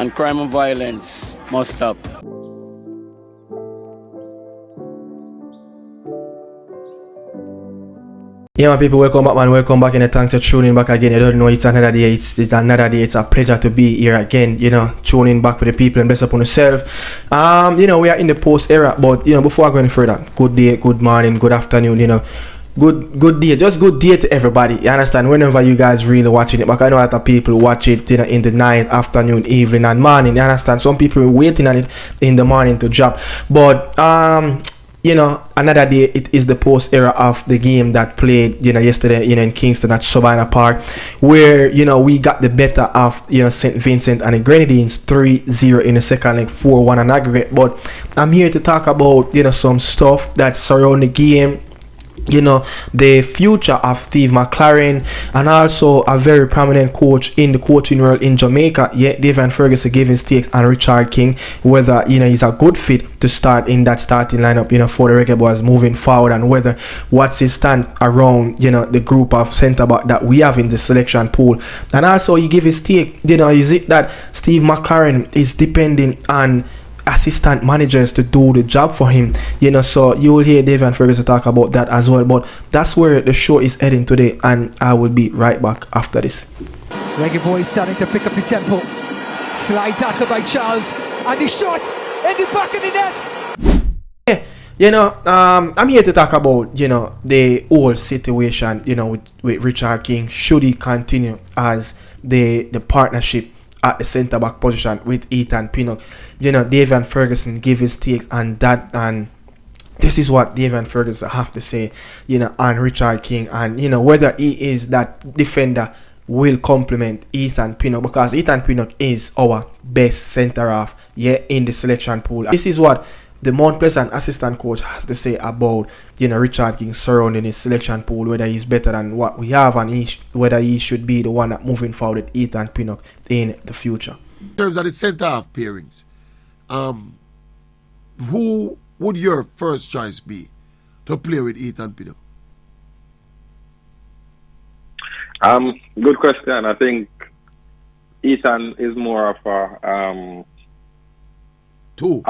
And crime and violence must stop. Yeah, my people, welcome back, man. Welcome back, and thanks for tuning back again. You don't know it's another day. It's another day. It's a pleasure to be here again. Tuning back with the people and bless upon yourself. We are in the post era, but before I go any further, good day, good morning, good afternoon. Good day, just good day to everybody. You understand? Whenever you guys really watching it, but I know a lot of people watch it, in the night, afternoon, evening, and morning. You understand? Some people are waiting on it in the morning to drop, but another day, it is the post era of the game that played, yesterday, in Kingston at Savannah Park, where, we got the better of, St. Vincent and the Grenadines 3-0 in the second leg, 4-1 on aggregate. But I'm here to talk about, some stuff that surround the game. The future of Steve McCLAREN, and also a very prominent coach in the coaching world in Jamaica. David Ferguson giving stakes on Richard King, whether he's a good fit to start in that starting lineup for the Reggaeboyz moving forward, and whether what's his stand around the group of centre back that we have in the selection pool. And also he give his take, is it that Steve McCLAREN is depending on assistant managers to do the job for him, so you will hear Dave and Ferguson talk about that as well. But that's where the show is heading today, and I will be right back after this. Reggaeboyz starting to pick up the tempo. Slide tackle by Charles, and the shot in the back of the net. I'm here to talk about the whole situation with Richard King. Should he continue as the partnership at the centre back position with Ethan Pinnock? Dave and Ferguson give his takes on that, and this is what Dave and Ferguson have to say, on Richard King, and whether he is that defender will complement Ethan Pinnock, because Ethan Pinnock is our best centre half in the selection pool. This is what the Mount Pleasant assistant coach has to say about Richard King surrounding his selection pool, whether he's better than what we have, and whether he should be the one that moving forward with Ethan Pinnock in the future. In terms of the centre half pairings, who would your first choice be to play with Ethan Pinnock? Good question. I think Ethan is more of a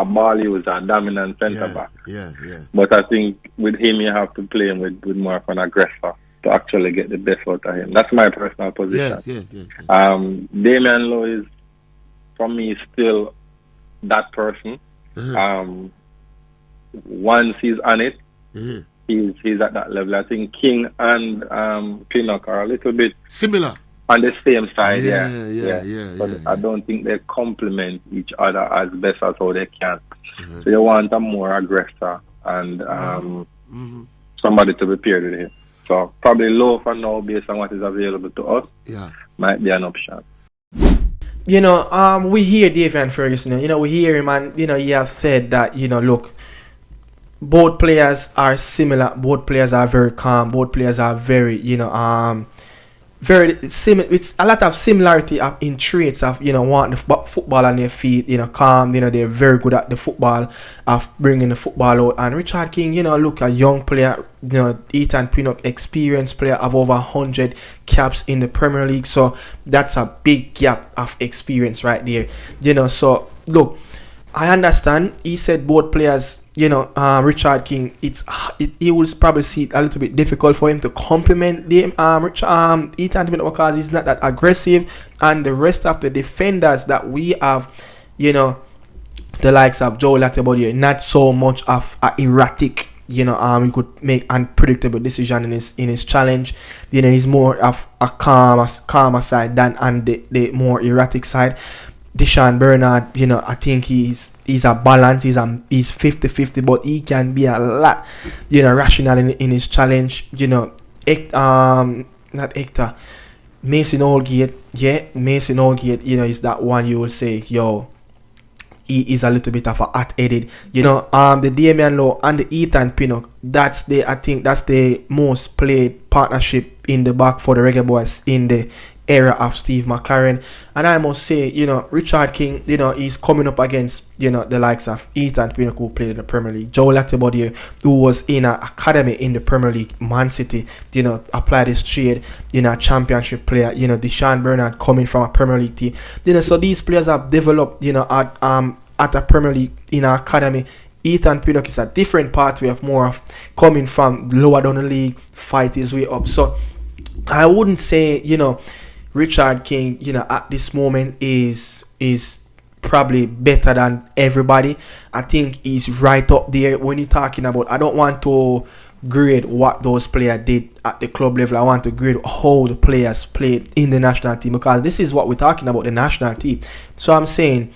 ball user, a dominant centre back. Yeah. But I think with him, you have to play him with more of an aggressor to actually get the best out of him. That's my personal position. Yes. Damian Lowe is, for me, still that person. Mm-hmm. Once he's on it, Mm-hmm. he's at that level. I think King and Pinnock are a little bit similar on the same side. But I don't think they complement each other as best as how they can. Mm-hmm. So you want a more aggressor and somebody to be paired with him. So probably Low for now, based on what is available to us, might be an option. We hear Dave and Ferguson, we hear him, and he have said that, look, both players are similar, both players are very calm, both players are very, very similar. It's a lot of similarity in traits of wanting the football on their feet, calm. They're very good at the football, of bringing the football out. And Richard King, look, a young player, Ethan Pinnock, experienced player of over 100 caps in the Premier League. So that's a big gap of experience right there. So look, I understand. He said both players, Richard King, he will probably see it a little bit difficult for him to complement Ethan Pinnock, because he's not that aggressive, and the rest of the defenders that we have, the likes of Joe Latibody, not so much of erratic. He could make unpredictable decision in his challenge. He's more of a calmer side than on the more erratic side. Deshaun Bernard, I think he's a balance. He's 50-50, but he can be a lot, rational in his challenge. Not Hector, Mason Holgate. Mason Holgate, is that one you will say, he is a little bit of a hot-headed. The Damian Lowe and the Ethan Pinnock, I think that's the most played partnership in the back for the Reggaeboyz in the era of Steve McCLAREN. And I must say, Richard King, he's coming up against, the likes of Ethan Pinnock, who played in the Premier League, Joe Latibodier, who was in an academy in the Premier League, Man City, applied his trade, a championship player, Deshaun Bernard coming from a Premier League team. So these players have developed, at a Premier League in an academy. Ethan Pinnock is a different pathway of more of coming from lower down the league, fight his way up. So I wouldn't say, Richard King, at this moment is probably better than everybody. I think he's right up there when you're talking about. I don't want to grade what those players did at the club level. I want to grade how the players played in the national team, because this is what we're talking about, the national team. So I'm saying,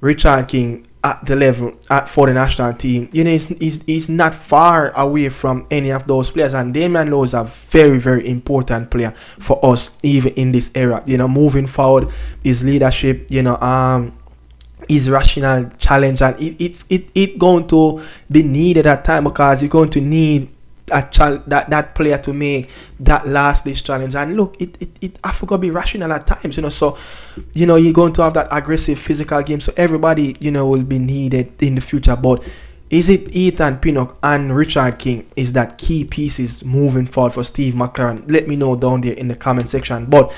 Richard King at the level for the national team, he's not far away from any of those players. And Damian Lowe is a very, very important player for us, even in this era. Moving forward, his leadership, his rational challenge, and it's going to be needed at time, because you're going to need that player to make that last ditch challenge. And look, it have to be rational at times, so you're going to have that aggressive physical game, so everybody will be needed in the future. But is it Ethan Pinnock and Richard King is that key pieces moving forward for Steve McCLAREN? Let me know down there in the comment section. But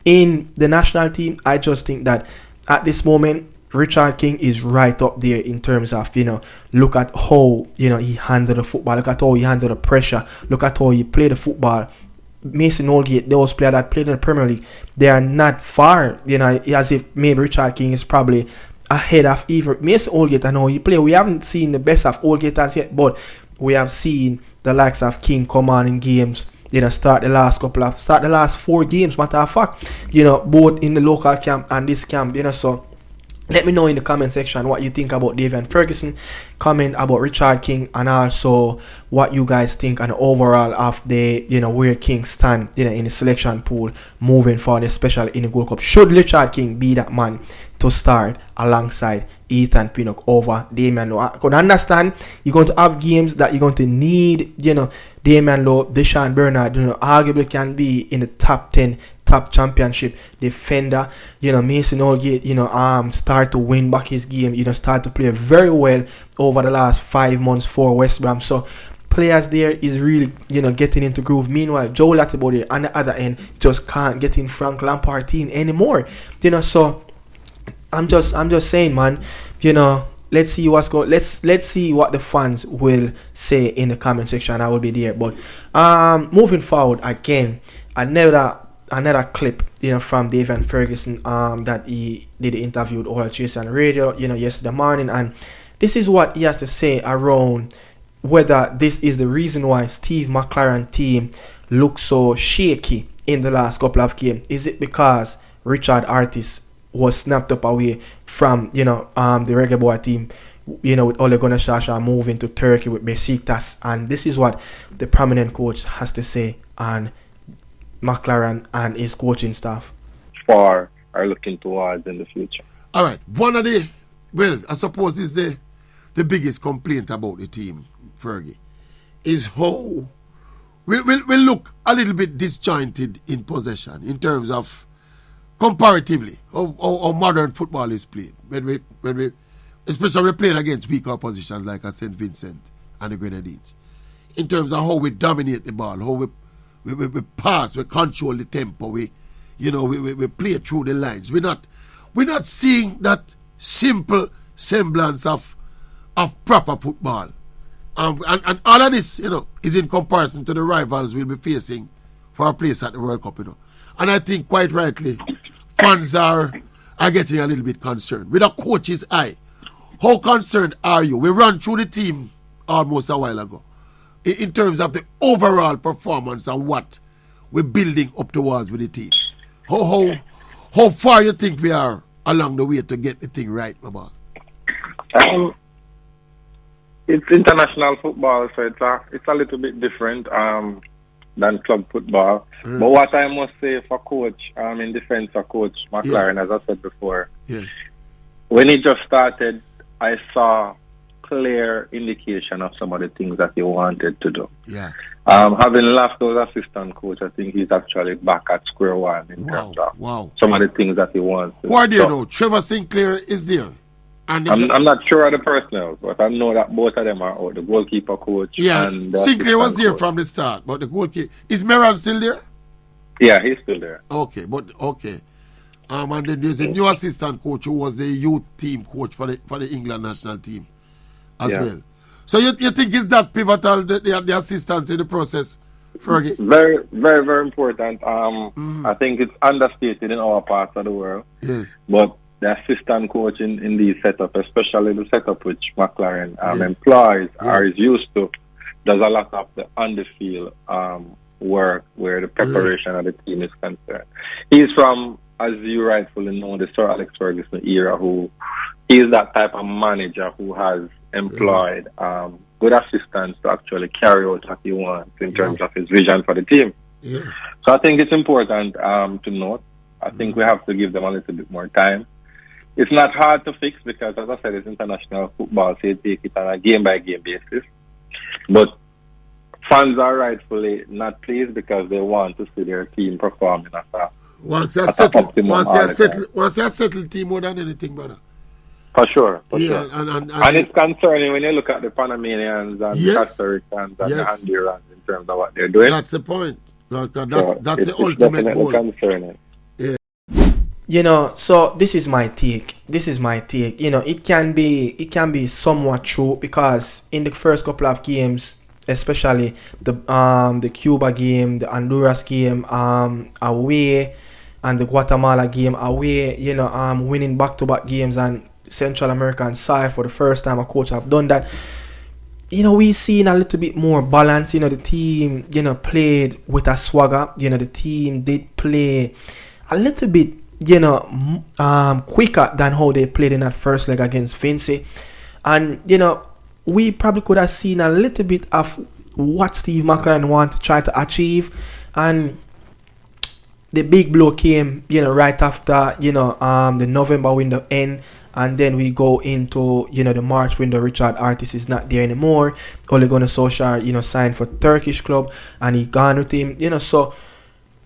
in the national team, I just think that at this moment Richard King is right up there in terms of, look at how, he handled the football. Look at how he handled the pressure. Look at how he played the football. Mason Holgate, those players that played in the Premier League, they are not far, as if maybe Richard King is probably ahead of even Mason Holgate and how he played. We haven't seen the best of Holgate as yet, but we have seen the likes of King come on in games. Start the last 4 games, matter of fact, both in the local camp and this camp, so let me know in the comment section what you think about Davian Ferguson. Comment about Richard King, and also what you guys think and overall of the where King stand in the selection pool moving forward, especially in the Gold Cup. Should Richard King be that man to start alongside Ethan Pinnock over Damian Lowe? I could understand you're going to have games that you're going to need, Damian Lowe, Deshaun Bernard, arguably can be in the top 10 top championship defender. Mason Holgate, start to win back his game, start to play very well over the last 5 months for West Brom. So players there is really, getting into groove. Meanwhile, Joe Latibodier on the other end just can't get in Frank Lampard team anymore. So I'm just saying, man, let's see what's going. Let's see what the fans will say in the comment section. I will be there. But moving forward again, another clip, from Davian Ferguson, that he did the interview with Oral Chase on radio, yesterday morning, and this is what he has to say around whether this is the reason why Steve McCLAREN team looks so shaky in the last couple of games. Is it because Richard Artis was snapped up away from, the Reggaeboyz team, with Ole Gunnar Solskjaer moving to Turkey with Besiktas? And this is what the prominent coach has to say on McCLAREN and his coaching staff. Far are looking towards in the future. All right, one of the, I suppose is the biggest complaint about the team, Fergie, is how we look a little bit disjointed in possession in terms of comparatively how modern football is played. When we especially playing against weak oppositions like St. Vincent and the Grenadines, in terms of how we dominate the ball, how we pass, we control the tempo, we play through the lines. We're not seeing that simple semblance of proper football. And all of this, is in comparison to the rivals we'll be facing for a place at the World Cup, And I think quite rightly, fans are getting a little bit concerned. With a coach's eye, how concerned are you? We ran through the team almost a while ago, in terms of the overall performance and what we're building up towards with the team. How far you think we are along the way to get the thing right, my boss? It's international football, so it's a little bit different than club football. But what I must say for coach, in defense of Coach McCLAREN, as I said before, when he just started, I saw clear indication of some of the things that he wanted to do. Yeah. Having left those assistant coach, I think he's actually back at square one in terms of some of the things that he wants. Who are there now? Trevor Sinclair is there. And I'm not sure of the personnel, but I know that both of them are out. The goalkeeper coach. Yeah, and Sinclair was there coach. from the start, but the goalkeeper is Meran still there? Yeah, he's still there. Okay. And then there's a new assistant coach who was the youth team coach for the England national team as well. So you think it's that pivotal, the assistants in the process, Fergie? Very, very, very important. I think it's understated in our parts of the world. Yes. But the assistant coach in these setup, especially the setup which McLaren employs or is used to, does a lot of the on the field work where the preparation of the team is concerned. He's from, as you rightfully know, the Sir Alex Ferguson era, who is that type of manager who has employed good assistants to actually carry out what he wants in terms of his vision for the team. Yeah. So I think it's important to note. I think we have to give them a little bit more time. It's not hard to fix because, as I said, it's international football, so you take it on a game-by-game basis. But fans are rightfully not pleased because they want to see their team performing at a once you settle the team more than anything, brother. For sure. Yeah, sure. And it's concerning when you look at the Panamanians and the Costa Ricans and the Hondurans in terms of what they're doing. That's the point. That's the ultimate goal. Concerning. Yeah. You know, so this is my take. You know, it can be somewhat true because in the first couple of games, especially the Cuba game, the Honduras game away, and the Guatemala game away, you know, winning back-to-back games and Central American side for the first time a coach have done that. You know, we seen a little bit more balance. You know, the team, you know, played with a swagger. You know, the team did play a little bit, you know, quicker than how they played in that first leg against Vinci. And, you know, we probably could have seen a little bit of what Steve McLaren wanted to try to achieve. And the big blow came, you know, right after, you know, the November window end. And then we go into, you know, the March window. Richard Artis is not there anymore. Ole Gunnar Solskjaer, you know, signed for Turkish club and he gone with him, you know. So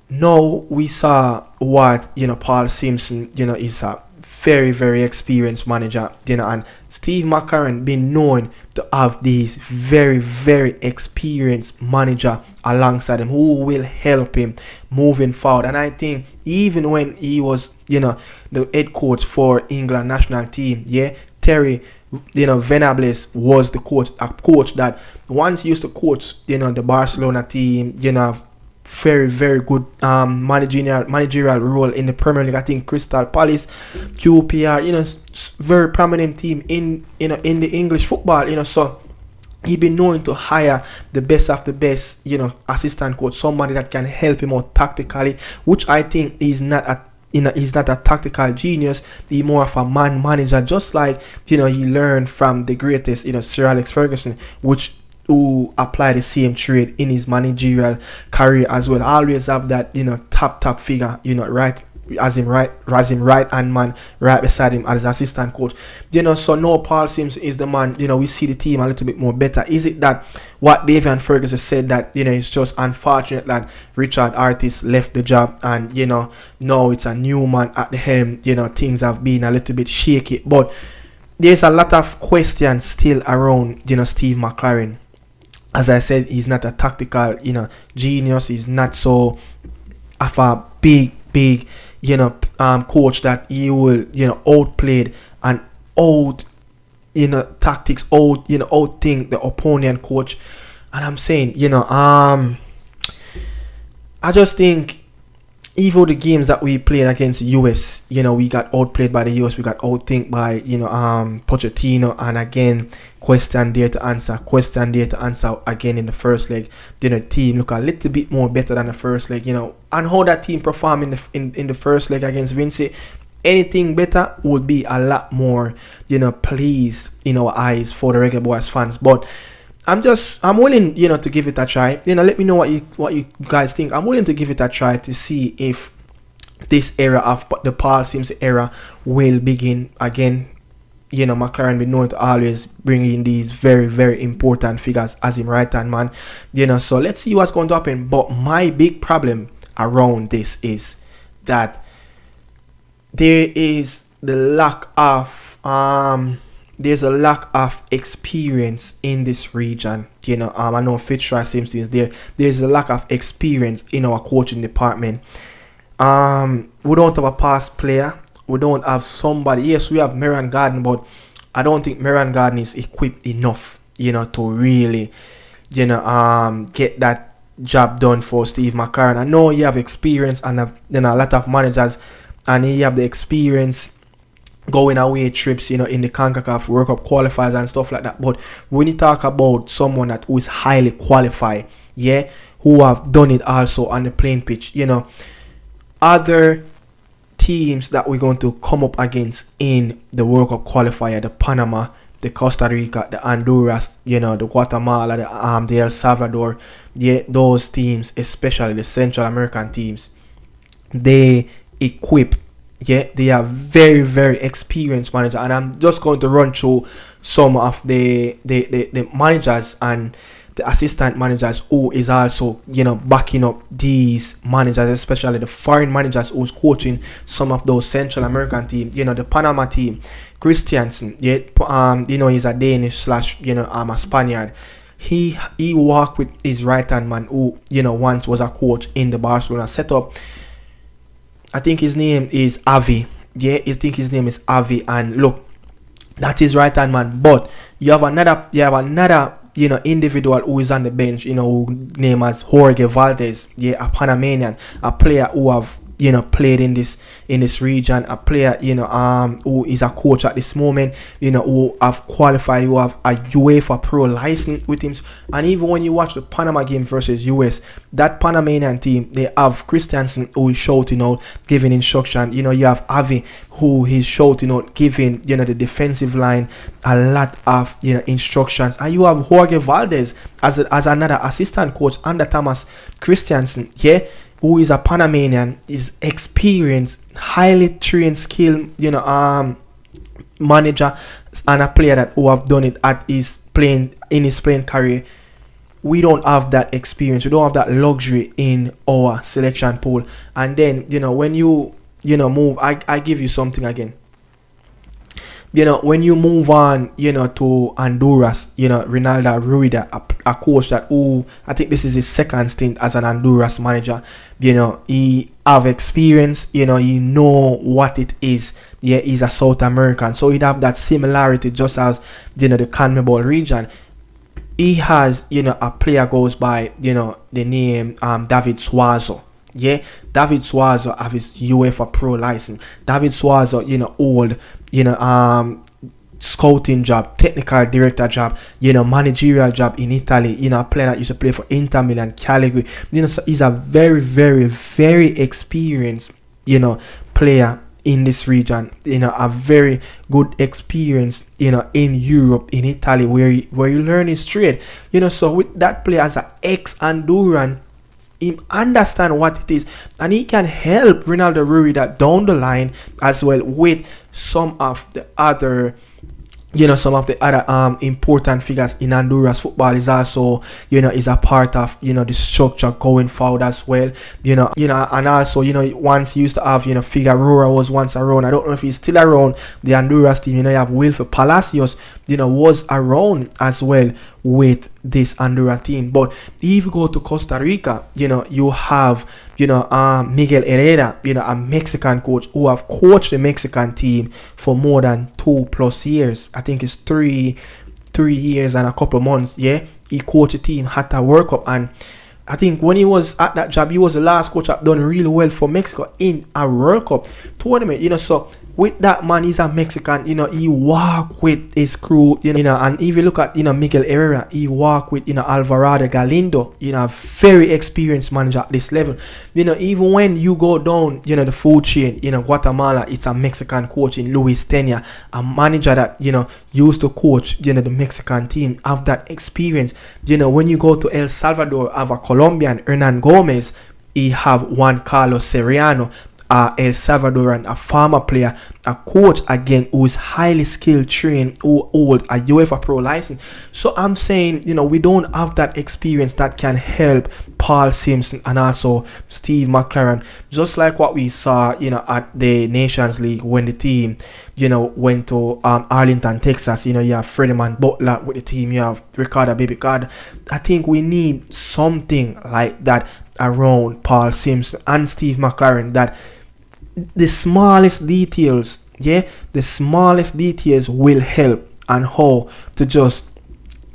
now we saw what, you know, Paul Simpson, you know, is a very, very experienced manager, you know, and Steve McCLaren been known to have these very, very experienced manager alongside him who will help him moving forward. And I think even when he was, you know, the head coach for England national team, Terry, you know, Venables was the coach, a coach that once used to coach, you know, the Barcelona team, you know, very, very good managerial role in the Premier League. I think Crystal Palace, QPR, you know, very prominent team in, you know, in the English football, you know. So he been known to hire the best of the best, you know, assistant coach, somebody that can help him out tactically, which I think is not a, you know, he's not a tactical genius. He's more of a man manager, just like, you know, he learned from the greatest, you know, Sir Alex Ferguson, who apply the same trade in his managerial career as well. Always have that, you know, top figure, you know, right hand man right beside him as assistant coach, you know. So now Paul Simpson is the man, you know. We see the team a little bit more better. Is it that what David Ferguson said, that, you know, it's just unfortunate that Richard Artis left the job and, you know, now it's a new man at the helm, you know, things have been a little bit shaky, but there's a lot of questions still around, you know, Steve McClaren. As I said, he's not a tactical, you know, genius. He's not so of a big, you know, coach that he will, you know, outplayed and you know, tactics, outthink the opponent coach. And I'm saying, you know, I just think even the games that we played against the US, you know, we got outplayed by the US. We got outthinked by, you know, Pochettino. And again, question there to answer again in the first leg. You know, team look a little bit more better than the first leg, you know. And how that team performed in the first leg against Vinci, anything better would be a lot more, you know, pleased in our eyes for the Reggaeboyz fans. But I'm willing, you know, to give it a try. You know, let me know what you guys think. I'm willing to give it a try to see if this era of the Paul Simpson era will begin again you know, McLaren been known to always bring in these very, very important figures as him right-hand man. You know, so let's see what's going to happen. But my big problem around this is that there is the lack of there's a lack of experience in this region. You know, I know Fitzroy Simpson is there. There's a lack of experience in our coaching department. We don't have a past player. We don't have somebody. Yes, we have Meran Garden, but I don't think Meran Garden is equipped enough, you know, to really, you know, get that job done for Steve McClaren. I know you have experience, and you know, a lot of managers, and you have the experience going away trips, you know, in the CONCACAF World Cup qualifiers and stuff like that. But when you talk about someone that who is highly qualified, yeah, who have done it also on the playing pitch, you know, other teams that we're going to come up against in the World Cup qualifier, the Panama, the Costa Rica, the Honduras, you know, the Guatemala, the El Salvador, yeah, those teams, especially the Central American teams, they equip, yeah, they are very, very experienced manager. And I'm just going to run through some of the managers and the assistant managers who is also, you know, backing up these managers, especially the foreign managers who's coaching some of those Central American teams. You know, the Panama team, Christiansen, yeah, you know, he's a Danish / you know, a Spaniard. He worked with his right hand man who, you know, once was a coach in the Barcelona setup. I think his name is Avi. Yeah, I think his name is Avi. And look, that is right hand man. But you have another, you know, individual who is on the bench, you know, who name as Jorge Valdez, yeah, a Panamanian, a player who have, you know, played in this region, a player, you know, who is a coach at this moment, you know, who have qualified, who have a UEFA Pro license with him. And even when you watch the Panama game versus US, that Panamanian team, they have Christiansen who is shouting out, giving instruction. You know, you have Avi who is shouting out, giving, you know, the defensive line a lot of, you know, instructions. And you have Jorge Valdez as another assistant coach under Thomas Christiansen, yeah, who is a Panamanian, is experienced, highly trained, skilled, you know, manager, and a player that who have done it at his playing career. We don't have that experience. We don't have that luxury in our selection pool. And then, you know, when you know, move, I give you something again. You know, when you move on, you know, to Honduras, you know, Ronaldo Ruida, a coach that who I think this is his second stint as an Honduras manager. You know, he have experience, you know, he know what it is. Yeah, he's a South American, so he'd have that similarity just as, you know, the CONMEBOL region. He has, you know, a player goes by, you know, the name David Suazo. Yeah, David Suazo have his UEFA Pro license. David Suazo, you know, old, you know, scouting job, technical director job, you know, managerial job in Italy. You know, a player that used to play for Inter Milan, Cagliari. You know, so he's a very, very, very experienced, you know, player in this region. You know, a very good experience, you know, in Europe, in Italy, where you learn his trade. You know, so with that player as an ex-Honduran, he understand what it is, and he can help Ronaldo Ruida down the line as well with some of the other, you know, important figures in Honduras football. Is also, you know, is a part of, you know, the structure going forward as well. You know, and also, you know, once used to have, you know, Figueroa was once around. I don't know if he's still around the Honduras team. You know, you have Wilfred Palacios, you know, was around as well with this Honduras team. But if you go to Costa Rica, you know, you have, you know, Miguel Herrera, you know, a Mexican coach who have coached the Mexican team for more than 2+ years. I think it's 3 years and a couple months. Yeah, he coached a team, had a World Cup, and I think when he was at that job, he was the last coach that done really well for Mexico in a World Cup tournament. You know, so with that man, he's a Mexican, you know, he walk with his crew, you know, and if you look at, you know, Miguel Herrera, he walk with, you know, Alvarado Galindo, you know, very experienced manager at this level. You know, even when you go down, you know, the food chain, you know, Guatemala, it's a Mexican coach in Luis Tena, a manager that, you know, used to coach, you know, the Mexican team, have that experience. You know, when you go to El Salvador, have a Colombian, Hernan Gomez, he have Juan Carlos Seriano, El Salvadoran, a former player, a coach again who is highly skilled, trained, who hold a UEFA Pro license. So I'm saying, you know, we don't have that experience that can help Paul Simpson and also Steve McCLAREN, just like what we saw, you know, at the Nations League when the team, you know, went to Arlington, Texas. You know, you have Freddie Man Butler with the team, you have Ricardo Baby God. I think we need something like that around Paul Simpson and Steve McCLAREN, that the smallest details, the smallest details will help, and how to just,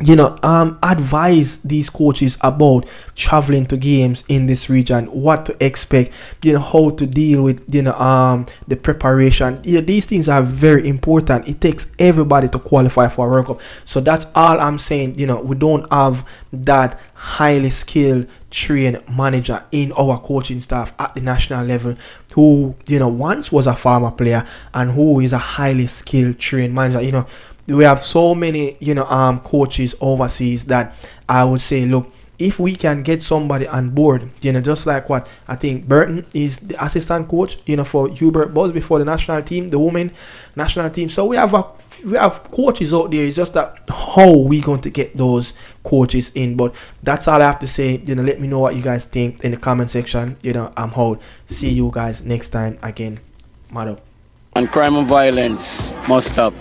you know, advise these coaches about traveling to games in this region, what to expect, you know, how to deal with, you know, the preparation. You know, these things are very important. It takes everybody to qualify for a World Cup. So that's all I'm saying. You know, we don't have that highly skilled trained manager in our coaching staff at the national level who, you know, once was a former player and who is a highly skilled trained manager. You know, we have so many, you know, coaches overseas that I would say, look, if we can get somebody on board, you know, just like what I think Burton is the assistant coach, you know, for Hubert Buzz before the national team, the women national team. So we have coaches out there. It's just that how we going to get those coaches in. But that's all I have to say. You know, let me know what you guys think in the comment section. You know, I'm out. See you guys next time again. Man up. And crime and violence must stop.